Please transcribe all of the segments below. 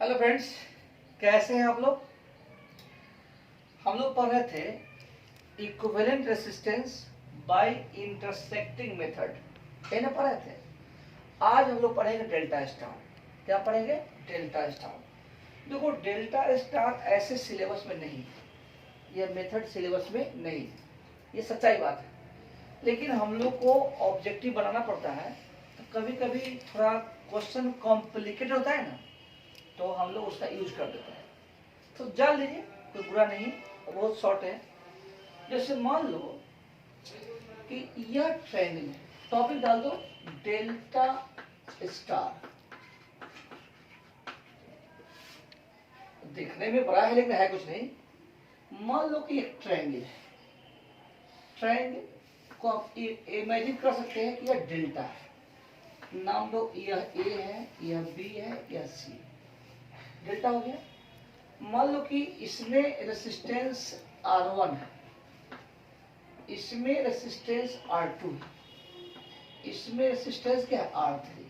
Hello friends, कैसे हैं आप लोग। हम लोग पढ़ रहे थे equivalent resistance by intersecting method, ये ना पढ़ रहे थे। आज हम लोग पढ़ेंगे डेल्टा स्टार। क्या पढ़ेंगे? Delta star. देखो, डेल्टा स्टार ऐसे सिलेबस में नहीं, यह मेथड सिलेबस में नहीं, ये सच्चाई बात है। लेकिन हम लोग को ऑब्जेक्टिव बनाना पड़ता है, तो कभी कभी थोड़ा क्वेश्चन कॉम्प्लिकेटेड होता है ना, तो हम लोग उसका यूज कर देते हैं। तो जान लीजिए, कोई बुरा नहीं, बहुत शॉर्ट है। जैसे मान लो कि यह ट्रेंडिंग है, टॉपिक डाल दो डेल्टा स्टार। दिखने में बड़ा है लेकिन है कुछ नहीं। मान लो कि एक ट्रायंगल है, ट्रायंगल को आप इमेजिन कर सकते हैं कि यह डेल्टा है। नाम दो, यह ए है, यह बी है, यह सी। डेल्टा हो गया। मान लो कि इसमें रेसिस्टेंस R1 है, इसमें रेसिस्टेंस R2 है, इसमें रेसिस्टेंस क्या है? R3।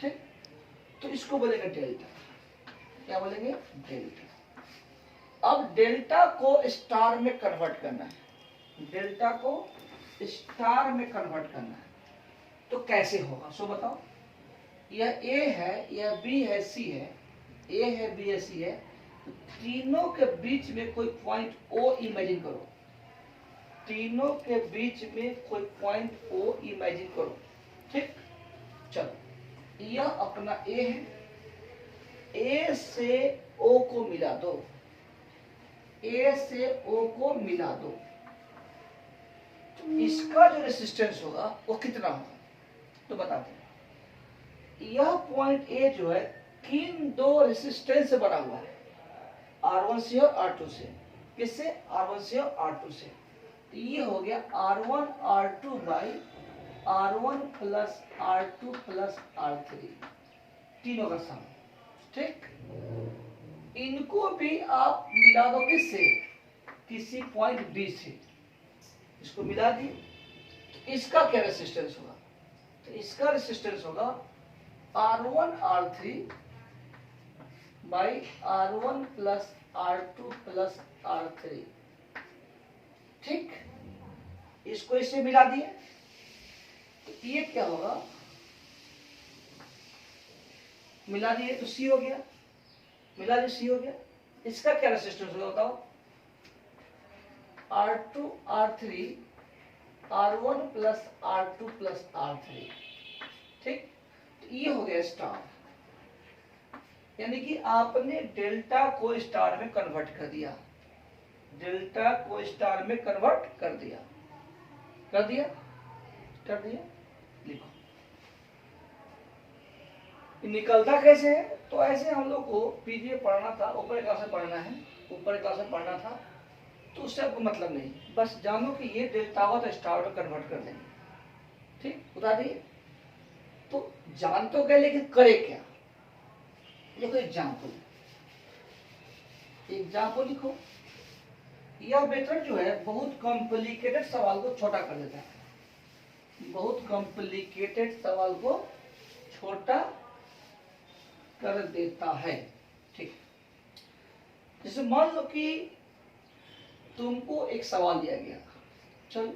ठीक, तो इसको बोलेंगे डेल्टा। क्या बोलेंगे? डेल्टा। अब डेल्टा को स्टार में कन्वर्ट करना है, डेल्टा को स्टार में कन्वर्ट करना है, तो कैसे होगा सो बताओ। यह ए है, यह बी है, सी है, ए है, बी है, सी है, तो तीनों के बीच में कोई पॉइंट ओ इमेजिन करो। तीनों के बीच में कोई पॉइंट ओ इमेजिन करो। ठीक, चलो, यह अपना ए है, ए से ओ को मिला दो, ए से ओ को मिला दो। तो इसका जो रेसिस्टेंस होगा वो कितना होगा, तो बताते हैं। यह पॉइंट ए जो है किन दो रेसिस्टेंस से बना हुआ है? R1 से और R2 से। किससे? R1 से और R2 से। तो ये हो गया R1 R2 by R1 plus R2 plus R3, तीनों का सम। ठीक, इनको भी आप मिला दो किससे? किसी पॉइंट बी से। इसको मिला दिए, तो इसका क्या रेसिस्टेंस होगा? तो इसका रेसिस्टेंस होगा R1 R3 by R1 plus R2 plus R3। ठीक, इसको इससे मिला दिए, तो ये क्या होगा? मिला दिए तो सी हो गया, मिला दिए सी हो गया। इसका क्या रेसिस्टेंस होगा बताओ? R2 R3 R1 plus R2 plus R3। ठीक, तो ये हो गया स्टार। यानी कि आपने डेल्टा को स्टार में कन्वर्ट कर दिया, डेल्टा को स्टार में कन्वर्ट कर दिया, कर दिया, कर दिया। लिखो, निकलता कैसे है? तो ऐसे हम लोग को पीजीए पढ़ना था, ऊपर क्लास में पढ़ना है, ऊपर क्लास में पढ़ना था, तो उससे आपको मतलब नहीं, बस जानो कि ये डेल्टा हो तो स्टार में कन्वर्ट कर देंगे। ठीक, बता दिए। तो जान तो गए, लेकिन करे क्या? देखो एग्जाम्पल, एग्जाम्पल लिखो। यह मेथड जो है बहुत कॉम्प्लिकेटेड सवाल को छोटा कर देता है, बहुत कॉम्प्लिकेटेड सवाल को छोटा कर देता है। ठीक, जैसे मान लो कि तुमको एक सवाल दिया गया, चल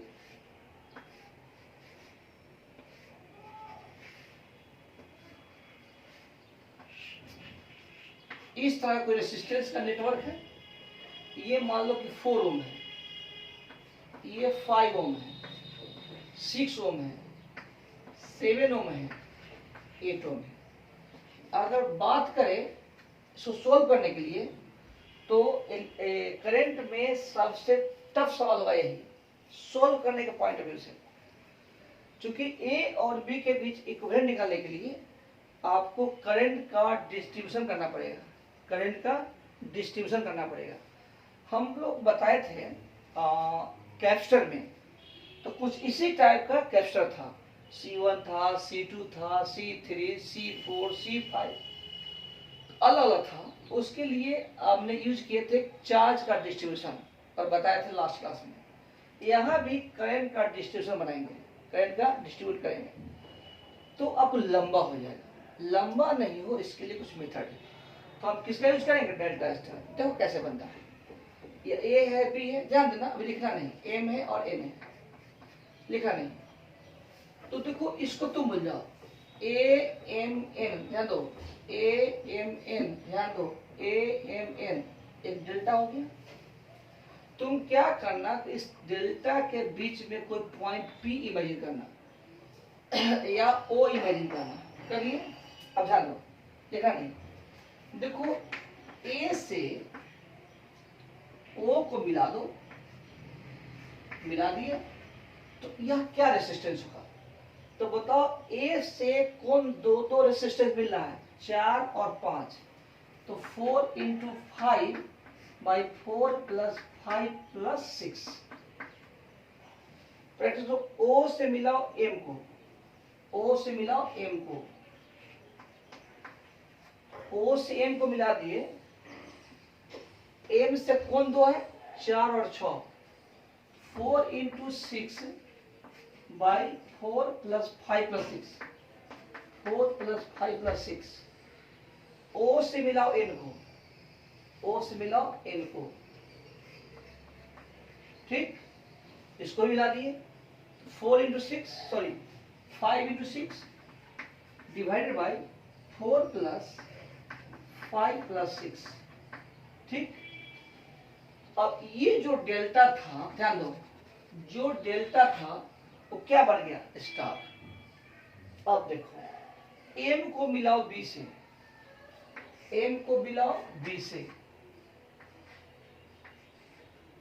इस तरह कोई रेसिस्टेंस का नेटवर्क है। ये मान लो कि 4 ओम है, ये 5 ओम है, 6 ओम है, 7 ओम है, 8 ओम है। अगर बात करें इसको सोल्व करने के लिए, तो करंट में सबसे टफ सवाल होगा यही, सोल्व करने के पॉइंट ऑफ व्यू से। क्योंकि ए और बी के बीच इक्विवेलेंट निकालने के लिए आपको करंट का डिस्ट्रीब्यूशन करना पड़ेगा, करंट का डिस्ट्रीब्यूशन करना पड़ेगा। हम लोग बताए थे कैपेसिटर में, तो कुछ इसी टाइप का कैपेसिटर था। C1 था, C2 था, C3, C4, C5, अलग अलग था। उसके लिए आपने यूज किए थे चार्ज का डिस्ट्रीब्यूशन, और बताए थे लास्ट क्लास में। यहाँ भी करंट का डिस्ट्रीब्यूशन बनाएंगे, करंट का डिस्ट्रीब्यूट करेंगे, तो अब लंबा हो जाएगा। लंबा नहीं हो इसके लिए कुछ मेथड है, तो हम किसका यूज करेंगे, डेल्टा स्टार। देखो कैसे बनता है, ये ए है बी है, ध्यान देना अभी लिखना नहीं, एम है और एन है, लिखा नहीं। तो देखो इसको तुम बोल जाओ ए एम एन, ध्यान दो, ए एम एन, ध्यान दो, ए एम एन, एक डेल्टा हो गया। तुम क्या करना, इस डेल्टा के बीच में कोई पॉइंट पी इमेजिन करना या ओ इमेजिन करना, करिए। अब ध्यान दो, देखा नहीं, देखो ए से ओ को मिला दो, मिला दिया, तो यह क्या रेसिस्टेंस होगा, तो बताओ ए से कौन दो दो रेसिस्टेंस मिल रहा है, 4 और 5, तो 4 × 5 by 4 + 5 + 6। प्रैक्टिस दो, ओ से मिलाओ एम को, ओ से मिलाओ एम को, ओ से एम को मिला दिए, एम से कौन दो है, 4 और 6, 4 × 6 by 4 + 5 + 6, 4 + 5 + 6, ओ से मिलाओ एन को, ओ से मिलाओ एन को, ठीक, इसको मिला दिए, 4 × 6 सॉरी 5 × 6 डिवाइडेड बाय 4 + 5 + 6, ठीक। अब ये जो डेल्टा था, ध्यान दो, जो डेल्टा था वो क्या बन गया, स्टार। अब देखो एम को मिलाओ बी से, एम को मिलाओ बी से,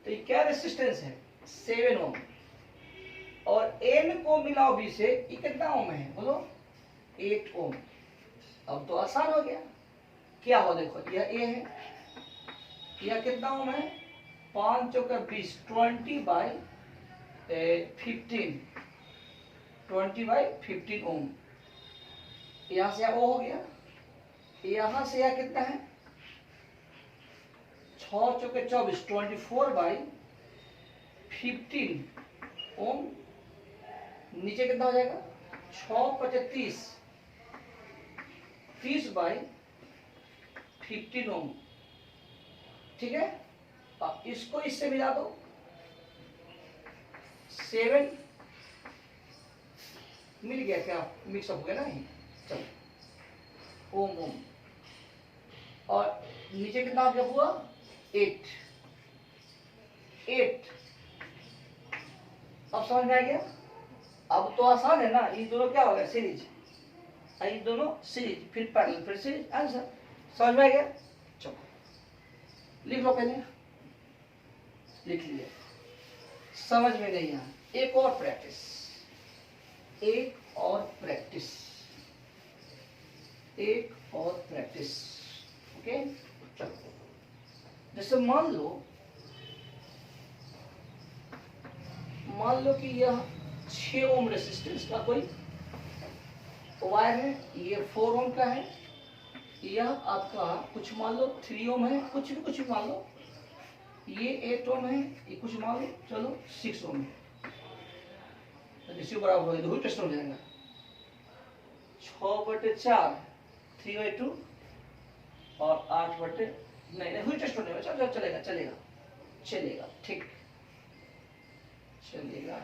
तो ये क्या रेसिस्टेंस है, 7 ओम, और एन को मिलाओ बी से, ये कितना ओम है बोलो, 8 ओम। अब तो आसान हो गया, क्या हो देखो, यह ए है, यह कितना ओम है, 5 × 20, 20/15 ओम, यहां से वो हो गया, यहां से यह कितना है, 6 × 24, 24/15 ओम, नीचे कितना हो जाएगा, 6 × 30, 30/15 ओम, ठीक है। अब इसको इससे मिला दो, 7 मिल गया, क्या मिक्सअप हो गया ना, चलो ओम ओम, और नीचे कितना हो गया हुआ, 8। अब समझ में आ गया, अब तो आसान है ना, ये दोनों क्या हो गया, सीरीज, ये दोनों सीरीज, फिर पैरेलल, फिर सीरीज, आंसर। समझ में आ गया, चलो लिख लो, पहले लिख लिया, समझ में नहीं आया, एक और प्रैक्टिस, एक और प्रैक्टिस, एक और प्रैक्टिस, ओके। चलो जैसे मान लो कि यह 6 ओम रेसिस्टेंस का कोई वायर है, ये 4 ओम का है, यह आपका कुछ मान लो 3 ओम है, कुछ भी मान लो, ये 8 ओम है, ये कुछ मान लो चलो 6 ओम है, बराबर हो गया, टेस्ट हो जाएगा, 6/4 3/2 और 8/, नहीं हुई टेस्ट होने में, चलेगा, ठीक, चलेगा,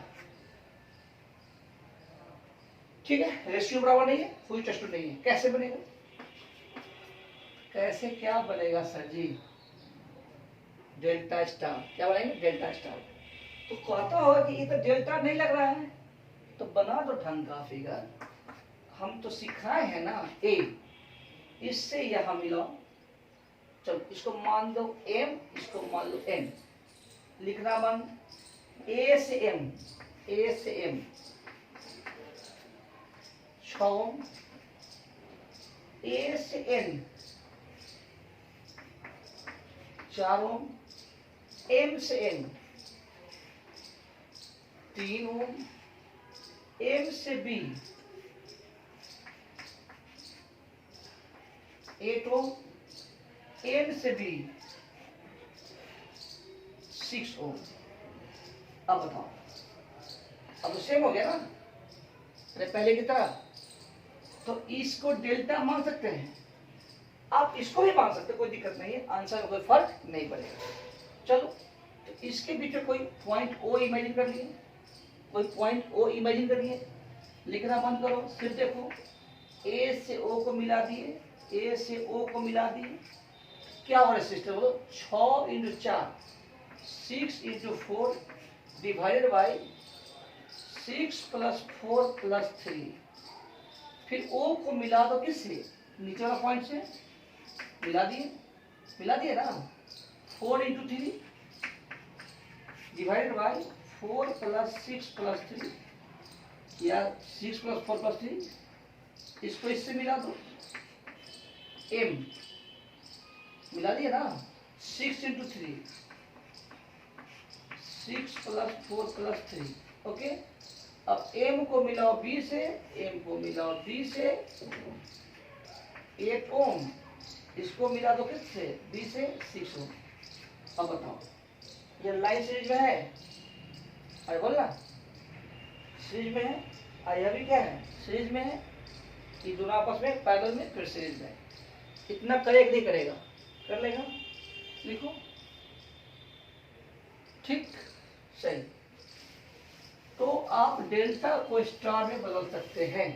ठीक है। रेशियो बराबर नहीं है, हुई टेस्ट नहीं है, कैसे बनेगा, कैसे क्या बनेगा सर जी, डेल्टा स्टार, क्या बनाएंगे, डेल्टा स्टार। तो कहता होगा कि ये तो डेल्टा नहीं लग रहा है, तो बना दो ढंग का फिगर, हम तो सिखाए हैं ना, ए, इससे यहां मिलाओ, चलो इसको मान दो m, इसको मान लो n, लिखना बन, a से m, 6 ओम, a से n 4 ओम, m से n 3 ओम, m से b 8 ओम, n से b 6 ओम। अब बताओ, अब सेम हो गया ना, अरे पहले की तरह, तो इसको डेल्टा मान सकते हैं, आप इसको भी मान सकते, कोई दिक्कत नहीं है, आंसर में कोई फर्क नहीं पड़ेगा। चलो, तो इसके बीच में कोई पॉइंट ओ इमेजिन कर लिए, कोई पॉइंट ओ इमेजिन करिए, लिखना बंद करो, सिर्फ देखो ए से ओ को मिला दिए, ए से ओ को मिला दिए, क्या हो रहा है सिस्टम, बोलो 6 × 4 6 × 4 डिवाइडेड बाई 6 + 4 + 3, फिर ओ को मिला दो किससे, नीचे वाला पॉइंट से, मिला दिए ना, 4 × 3 डिवाइडेड बाई 4 + 6 + 3 या 6 + 4 + 3, इसको इससे मिला दो, m मिला दिए ना, 6 × 3 6 + 4 + 3, ओके। अब m को मिलाओ b से, m को मिलाओ b से, 8 ओम, इसको मिला दो किससे, b से, 6 ओम। अब बताओ ये लाइन सीरीज में है, अरे बोलना सीरीज में है, यह भी क्या है, सीरीज में है, ये दोनों आपस में पैरेलल में, फिर सीरीज में। इतना करेगा नहीं करेगा, कर लेगा, लिखो, ठीक, सही। तो आप डेल्टा को स्टार में बदल सकते हैं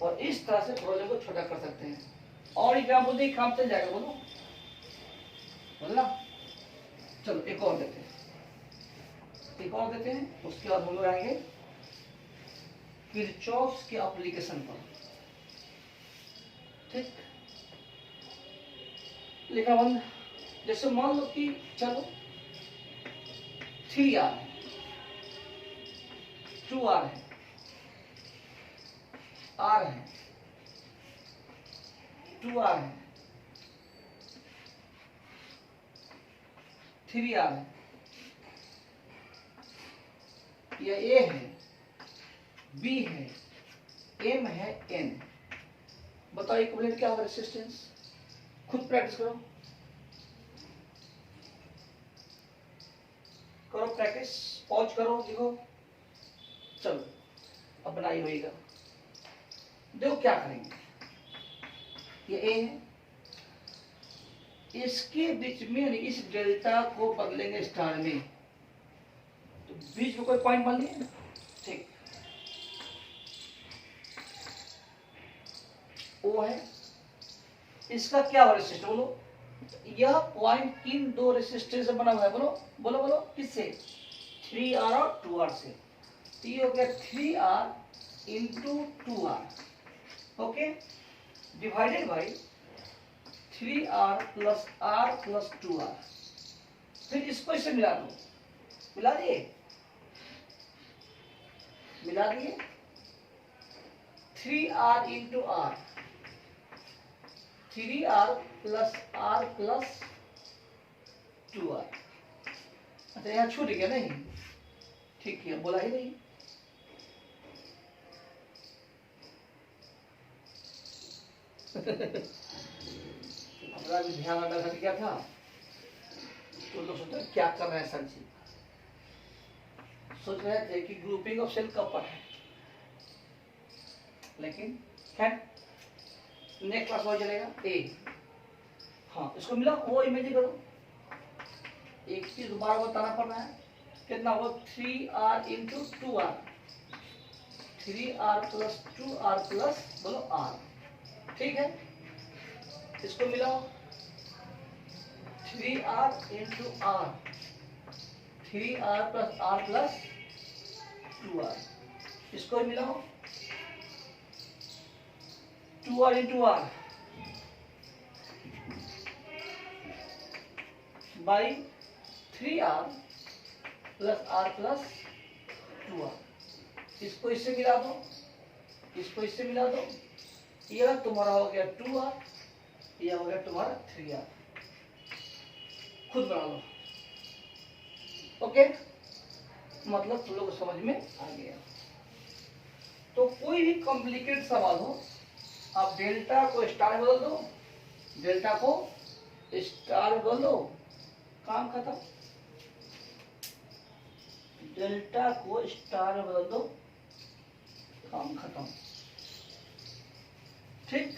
और इस तरह से प्रोजेक्ट को छोटा कर सकते हैं, और एग्जाम्पल देखिए काम चल जाएगा, बोलो बोलना। चलो एक और देते हैं, उसके बाद हम लोग आएंगे किरचॉफ के एप्लीकेशन पर, ठीक। लिखा बंद। जैसे मान लो कि चलो 3R है, 2R है, R है, 2R है, 3R है, या A है, B है, M है, N। बताओ इक्विवेलेंट क्या होगा रेजिस्टेंस, खुद प्रैक्टिस करो, प्रैक्टिस, पॉज करो, लिखो। चलो अब बनाई होगा, देखो क्या करेंगे, ये ए है, इसके बीच में इस डेल्टा को बदलेंगे स्टार में, तो बीच में कोई पॉइंट मान लिया, ठीक, ओ है, इसका क्या हो रेसिस्टर, बोलो, यह पॉइंट किन दो रेसिस्टर से बना हुआ है, बोलो बोलो बोलो, किससे, 3R और 2R से, तो ये हो गया 3R × 2R, okay, divided by 3R + R + 2R, फिर इसको इससे मिला दो, मिला दिए 3R × R, 3R + R + 2R। अच्छा यहाँ छूट गया नहीं, ठीक है, बोला ही नहीं, हमारा भी ध्यान रखा क्या था, तो लोग सोचते क्या कर रहे हैं सर जी, सोच रहे थे कि ग्रुपिंग ऑफ सेल कब पर है, लेकिन खैर नेक्स्ट क्लास में चलेगा। ए, हाँ इसको मिला, वो इमेजिन करो, एक चीज दोबारा बताना पड़ रहा है, कितना हो, 3R × 2R, 3R + 2R + बोलो R, ठीक है, इसको मिलाओ 3R × R, 3R + R + 2R, इसको मिलाओ 2R × R by 3R + R + 2R, इसको इससे मिला दो, इसको इससे मिला दो, यह तुम्हारा हो गया 2R, यह हो गया तुम्हारा 3R, खुद बना लो, ओके, मतलब तुम लोग को समझ में आ गया। तो कोई भी कॉम्प्लिकेटेड सवाल हो, आप डेल्टा को स्टार में बदल दो, डेल्टा को स्टार में बदल दो, काम खत्म, डेल्टा को स्टार में बदल दो, काम खत्म, ठीक।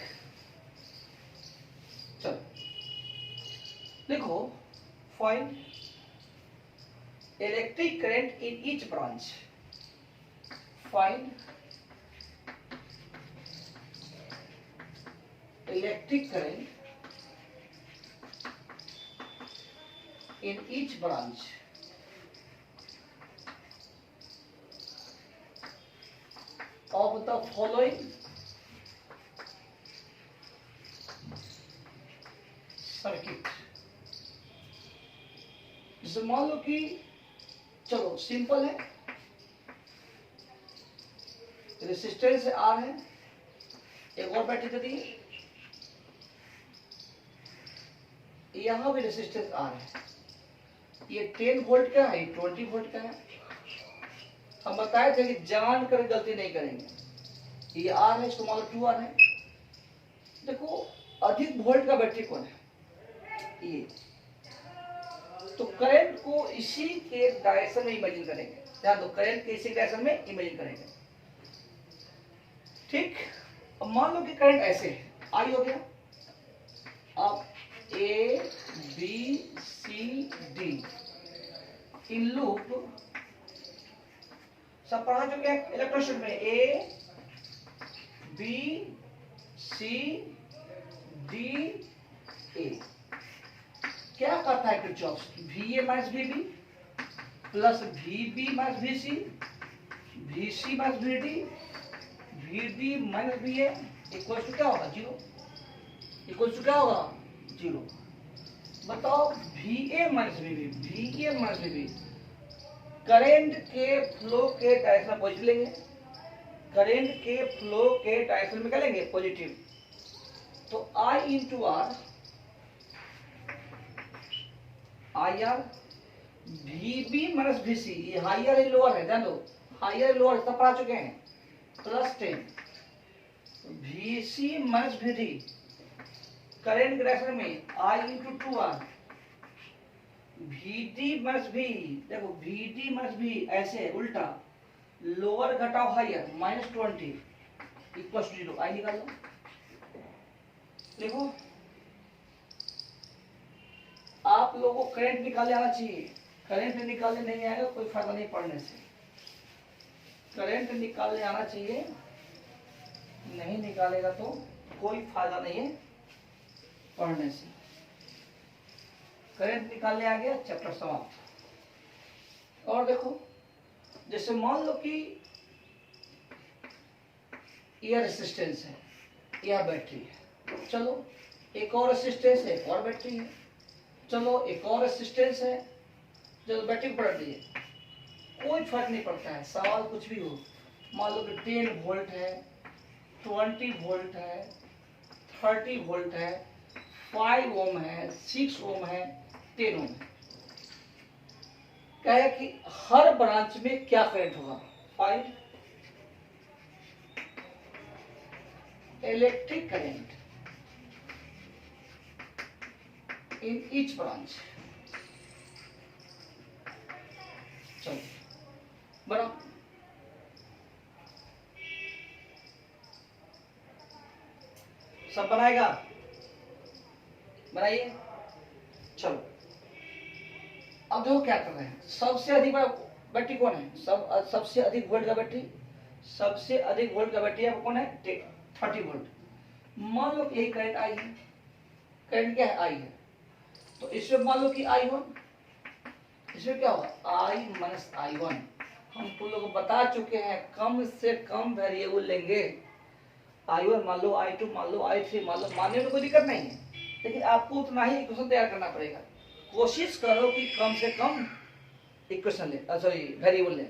लिखो find electric current in each branch, find electric current in each branch of the following circuit। जैसे मान लो कि चलो सिंपल है, रेसिस्टेंस आर है, एक और बैटरी दे दी, यहां भी रेसिस्टेंस आर है, ये 10 वोल्ट का है, 20 वोल्ट का है। हम बताए थे कि जान कर गलती नहीं करेंगे। ये आर है, इसको मान लो 2R है। देखो अधिक वोल्ट का बैटरी कौन है? ये। तो करंट को इसी के डायरेक्शन में इमेजिन करेंगे। ध्यान दो, करंट के इसी डायरेक्शन में इमेजिन करेंगे। ठीक, अब मान लो कि करंट ऐसे है, आई हो गया। अब A B C D in loop सब पढ़ा चुके हैं इलेक्ट्रोस्टैटिक में। ए बी सी डी ए क्या करता है Kirchhoff? V A minus V B plus V B minus V C, V C minus V D, V D minus V A equal to क्या होगा? 0। इक्वल टू क्या होगा? 0। बताओ V A minus V B, V A minus V B current के flow के direction में positive लेंगे, current के फ्लो के डायरेक्शन में क्या लेंगे? पॉजिटिव। तो I into R, I are we B minus V सी, ये हाइयर है लोअर है, ध्यान दो हाइयर लोअर सब पढ़ा चुके हैं, plus 10 V C minus V D current के डायरेक्शन में I into 2R VD minus V, देखो VD माइनस V ऐसे उल्टा, लोअर घटाओ हाइयर -20 इक्वल टू 0। आई निकाल लो, देखो आप लोगों को करंट निकालने आना चाहिए। करंट निकालने नहीं आएगा कोई फायदा नहीं पढ़ने से। करंट निकालने आना चाहिए, नहीं निकालेगा तो कोई फायदा नहीं है पढ़ने से। करंट निकालने आ गया, चैप्टर समाप्त। और देखो जैसे मान लो कि यह रेसिस्टेंस है, यह बैटरी है, चलो एक और रेसिस्टेंस है, एक और बैटरी है, चलो एक और रेसिस्टेंस है, चलो बैटरी को पलट दीजिए, कोई फर्क नहीं पड़ता है। सवाल कुछ भी हो, मान लो कि 10 वोल्ट है, 20 वोल्ट है, 30 वोल्ट है, 5 ओम है, 6 ओम है, 10 ओम है। क्या है कि हर ब्रांच में क्या करंट होगा? Find electric current in each branch. चलो बनाओ, सब बनाएगा, बनाइए। चलो अब देखो क्या कर रहे हैं। सबसे अधिक बैटरी कौन है? सबसे अधिक वोल्ट का बैटरी, सबसे अधिक वोल्ट का बैटरी है कौन है? 30 वोल्ट। मान लो कि यही करंट आई है, करंट क्या है? आई है। तो इसमें मान लो कि I1, इसमें क्या होगा? I minus I1। हम तुम लोग को बता चुके हैं कम से कम वेरिएबल लेंगे। I1 मान लो, I2 मान लो, I3 मान लो, मानने में कोई दिक्कत नहीं है, लेकिन आपको उतना ही इक्वेशन तैयार करना पड़ेगा। कोशिश करो कि कम से कम इक्वेशन ले, सॉरी वेरिएबल ले।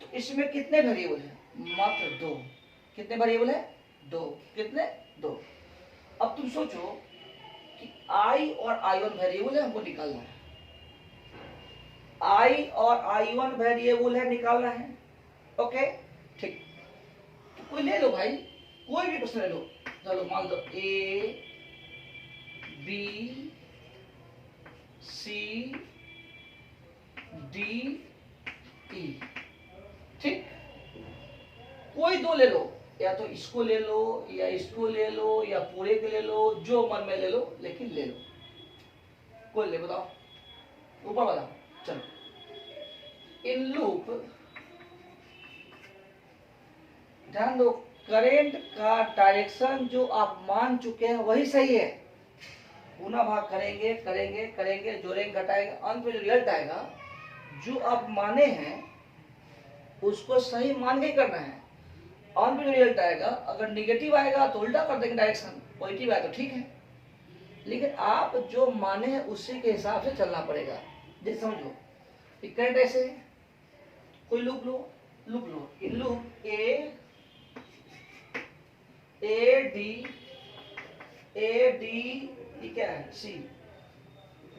तो इसमें कितने वेरिएबल है? मात्र 2। कितने वेरिएबल है? 2। कितने? 2। अब तुम सोचो कि I और I1 वेरिएबल है, हमको निकालना है। I और I1 वेरिएबल है, निकालना है। ओके ठीक, तो कोई ले लो भाई, कोई भी क्वेश्चन ले लो। चलो मान लो A B C D E, ठीक, कोई दो ले लो, या तो इसको ले लो या इसको ले लो या पूरे के ले लो, जो मन में ले लो, लेकिन ले लो। कोई ले बताओ, ऊपर वाला। चलो इन लूप, ध्यान दो, करंट का डायरेक्शन जो आप मान चुके हैं वही सही है। गुना भाग करेंगे करेंगे करेंगे, जोड़ेंगे घटाएंगे, अंत में जो रिजल्ट आएगा जो आप माने हैं उसको सही मान के करना है। अंत में जो रिजल्ट आएगा अगर निगेटिव आएगा तो उल्टा कर देंगे डायरेक्शन, पॉजिटिव आएगा तो ठीक है, लेकिन आप जो माने हैं उसी के हिसाब से चलना पड़ेगा। जैसे समझ लो करंट ऐसे है, कोई loop low, loop low, in loop A D ये क्या है सी,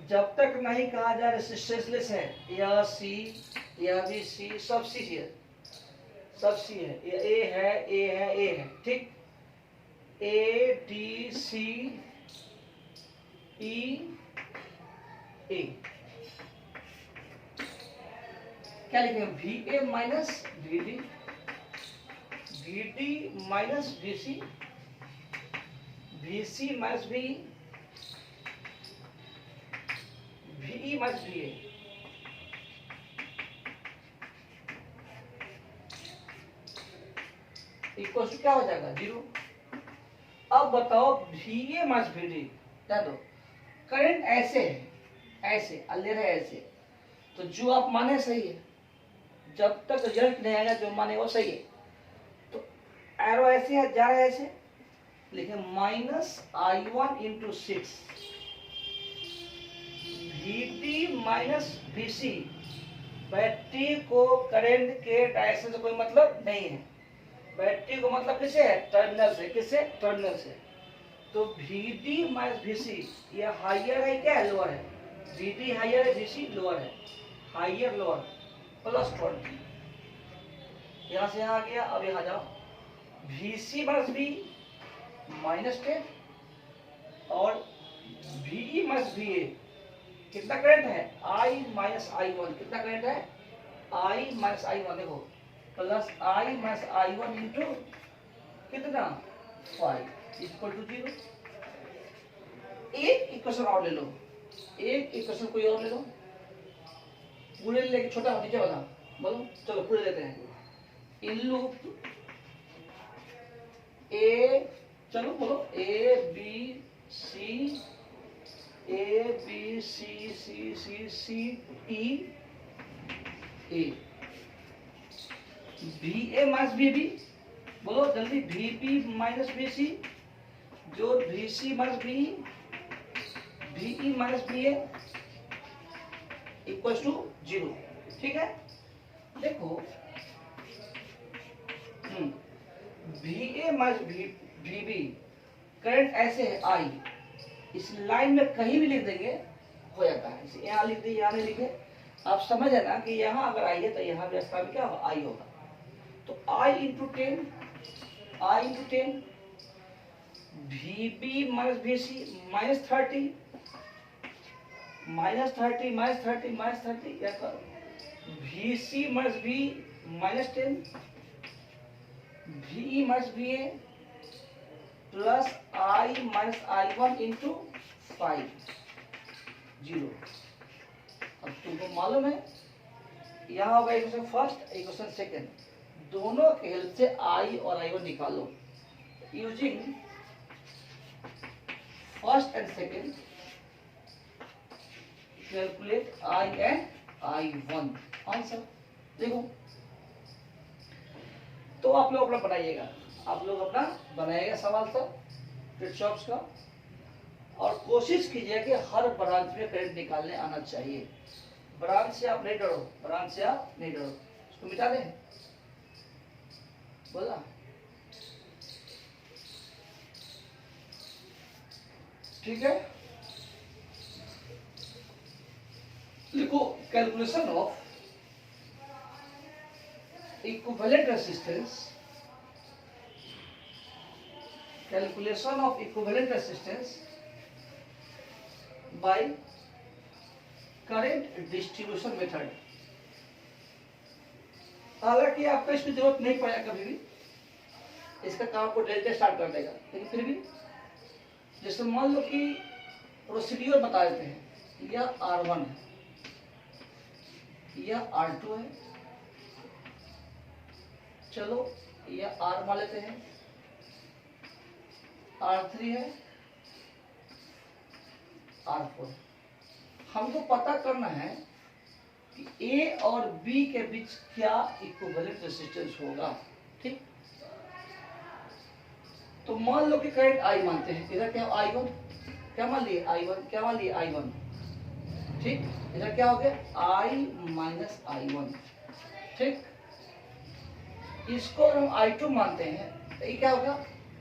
जब तक नहीं कहा जाए रेसिस्टेंसलेस है, यह सी, यह भी सी, सब सी है, सब सी है, ये ए है, ए है, ए है, ठीक, A D C E A, क्या लिखेंगे, V A minus V D, V D minus V C, V C minus V, V minus V A, equal to क्या हो जाएगा, 0। अब बताओ V A minus V D, क्या दो, करंट ऐसे है, ऐसे ले रहे ऐसे, तो जो आप माने सही है, जब तक रिजल्ट नहीं आएगा जो माने वो सही है। तो एरो ऐसे है, जा रहा है ऐसे, लिखे -I1 × 6 VD minus VC, battery को करंट के डायरेक्शन से कोई मतलब नहीं है, बैटरी को मतलब किससे है, टर्मिनल से, किससे, टर्मिनल से। तो VD माइनस VC ये हाइयर है क्या है, लोअर है, VD हाइयर है, VC लोअर है, हाइयर लोअर प्लस 20, यहाँ से यहाँ आ गया। अब यहाँ जाओ, VC माइनस V -10 और VE माइनस VA, कितना करंट है, I माइनस I1, कितना करंट है, I माइनस I1, देखो plus I minus I1 into कितना 5 इक्वल टू 0। एक इक्वेशन और ले लो, एक इक्वेशन कोई और ले लो, पूरे लेके छोटा नीचे वाला बोलो, चलो पूरे लेते हैं। इन लूप ए, चलो बोलो A B C C C C E A, B A minus B B, बोलो जल्दी, V B minus V C, जो V C minus B, V E minus B A equal to 0, ठीक है। देखो V A minus V B, current ऐसे है I, इस line में कहीं भी लिख देंगे हो जाता है, इसे यहाँ लिख दिए, यहाँ नहीं लिखे, आप समझ है ना कि यहाँ अगर I है तो यहाँ भी रास्ता में क्या होगा, I होगा। तो I into 10, I into 10, V B minus V C minus 30 minus 30 minus 30 minus 30, या करो V C minus V minus 10, V minus V A plus I minus I1 into 5, 0। अब तुमको मालूम है यहाँ होगा इक्वेशन फर्स्ट, इक्वेशन सेकेंड, दोनों के हेल्प से I और I1 निकालो using first and second, calculate I and I1, answer देखो। तो आप लोग अपना बनाइएगा, आप लोग अपना बनाइएगा सवाल सब किरचॉफ का, और कोशिश कीजिए कि हर ब्रांच में करंट निकालने आना चाहिए। ब्रांच से आप नहीं डरो, ब्रांच से आप नहीं डरो, इसको मिटा दें, बोला ठीक है। लिखो calculation of equivalent resistance, calculation of equivalent resistance by current distribution method. हालांकि आपको इसकी जरूरत नहीं पड़ेगा कभी भी, इसका काम को डेल्टा स्टार्ट कर देगा, लेकिन फिर भी जैसे मान लो कि प्रोसीड्यूर बता देते हैं, यह R1 है, यह R2 है, चलो यह R मान लेते हैं, R3 है, R4। हमको पता करना है कि A और B के बीच क्या इक्विवेलेंट रेजिस्टेंस होगा। ठीक, तो मान लो कि करंट I मानते हैं, इधर क्या I1, क्या मान लिए I1, क्या मान लिए I1। ठीक, इधर क्या हो गया I माइनस I1। ठीक, इसको हम I2 मानते हैं तो ये क्या होगा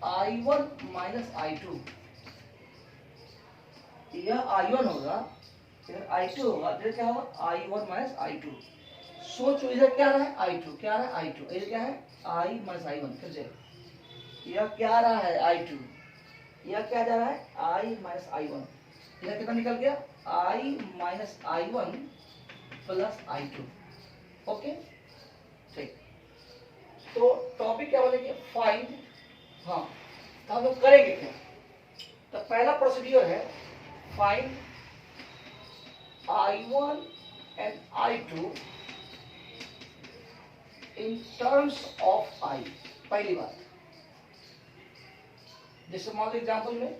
I1 माइनस I2। यह I1 होगा, इधर I2 होगा, इधर क्या होगा I1 माइनस I2। सोचो इधर क्या रहा है I2, क्या रहा है I2, इधर क्या है I माइनस I1। फिर से यह क्या रहा है I2, यह क्या जा रहा है I माइनस I1। इधर कितना निकल गया I minus I1 plus I2। Okay, ठीक, तो टॉपिक क्या बोलेंगे फाइंड। हाँ, तो हम लोग करेंगे क्या, तो पहला प्रोसीड्यूर है find I1 and I2 in terms of I। पहली बात, जैसे मान लो एग्जाम्पल में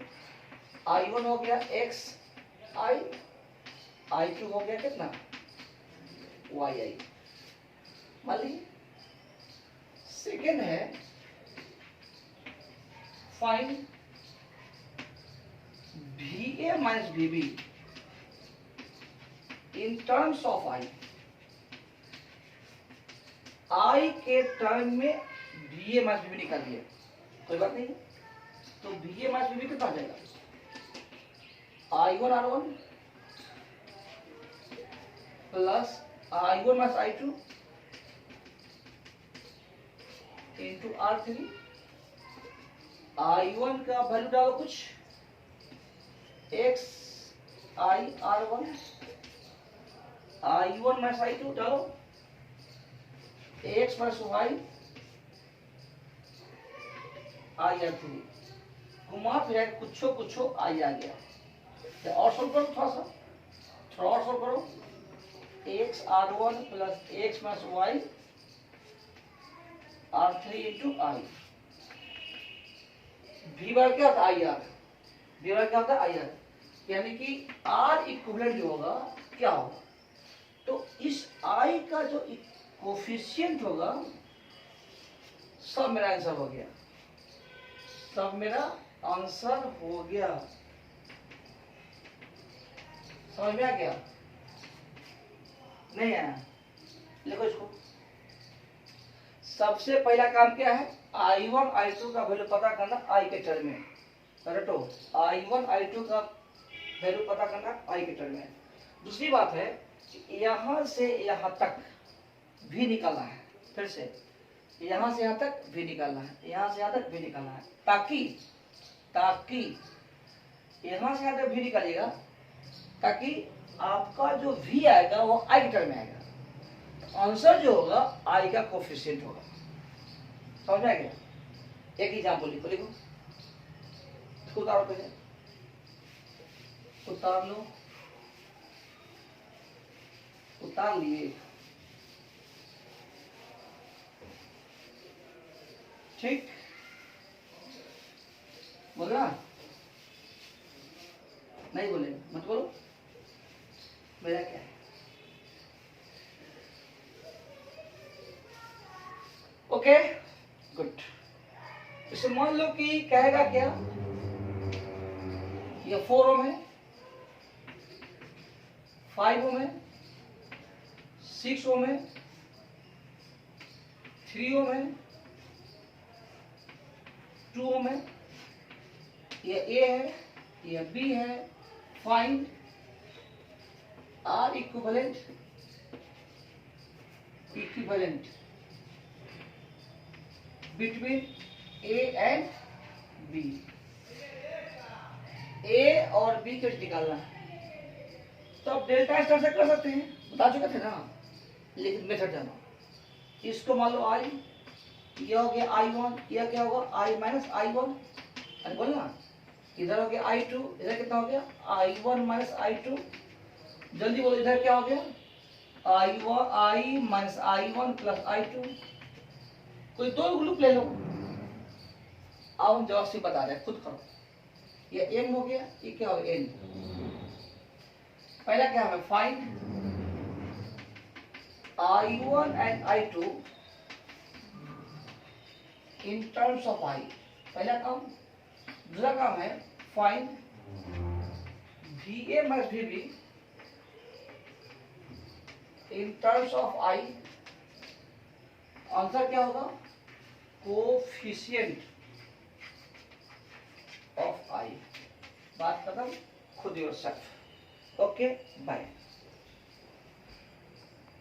I1 हो गया XI, I2 हो गया कितना YI, मान लीजिए। सेकेंड है find VA minus VB in terms of I के टर्म में VA माइनस VB निकाल दिए, कोई बात नहीं। तो VA माइनस VB कितना आ जाएगा I1 R1 plus I1 minus I2 into R3। I1 का वैल्यू डालो कुछ XI R1, I1 minus I2 डालो X minus Y I R3। घुमा फिरा कुछो कुछो I आ गया। तो और सोल्व करो, थोड़ा और सोल्व करो। X R1 plus X minus Y R3 into I। V बार क्या होता है IR, V बार क्या होता है IR, यानी कि R इक्विवेलेंट जो होगा क्या होगा, तो इस I का जो कोफिशिएंट होगा, सब मेरा आंसर हो गया, सब मेरा आंसर हो गया। समझ में आ गया, नहीं आया, लिखो इसको। सबसे पहला काम क्या है I1 I2 का वैल्यू पता करना I के टर्म में, रटो I1 I2 का वैल्यू पता करना I के टर्म में। दूसरी बात है यहां से यहां तक भी निकालना है, फिर से यहां से यहां तक भी निकालना है, यहां से यहां तक भी निकालना है, ताकि यहां से यहां तक भी निकालिएगा, ताकि आपका जो V आएगा वो I के टर्म में आएगा। आंसर जो होगा I का कोफिशिएंट होगा। समझ में आ गया? एक एग्जाम्पल लिखो, इसको उतारो, पहले उतार लो, उतार लिए, ठीक, बोल रहा नहीं, बोले मत बोलो, मेरा क्या है। Okay good. इसे मान लो कि कहेगा क्या, ये 4 ओम है, 5 ओम है, 6 ओम है, 3 ओम है, 2 ओम है, ये A है, ये B है। Find R equivalent between A and B। A और B को निकालना है, तो आप डेल्टा स्टार से कर सकते हैं, बता चुके थे ना, लेकिन मेथड जाना। इसको मान लो I, यह हो गया I1, यह क्या होगा I माइनस I1, अरे बोल ना, इधर हो गया I2, इधर कितना हो गया I1 माइनस I2, जल्दी बोलो, इधर क्या हो गया, I minus I1 plus I2। कोई दो ग्रुप ले लो। अब हम जवाब से बता रहे हैं, खुद करो। ये m हो गया, ये क्या हो गया n। पहला क्या है, find I1 and I2 in terms of I। पहला काम। दूसरा काम है find VA minus VB in terms of I। Answer क्या होगा, कोफिशिएंट ऑफ I। बात खत्म, खुद योरसेल्फ। Okay bye.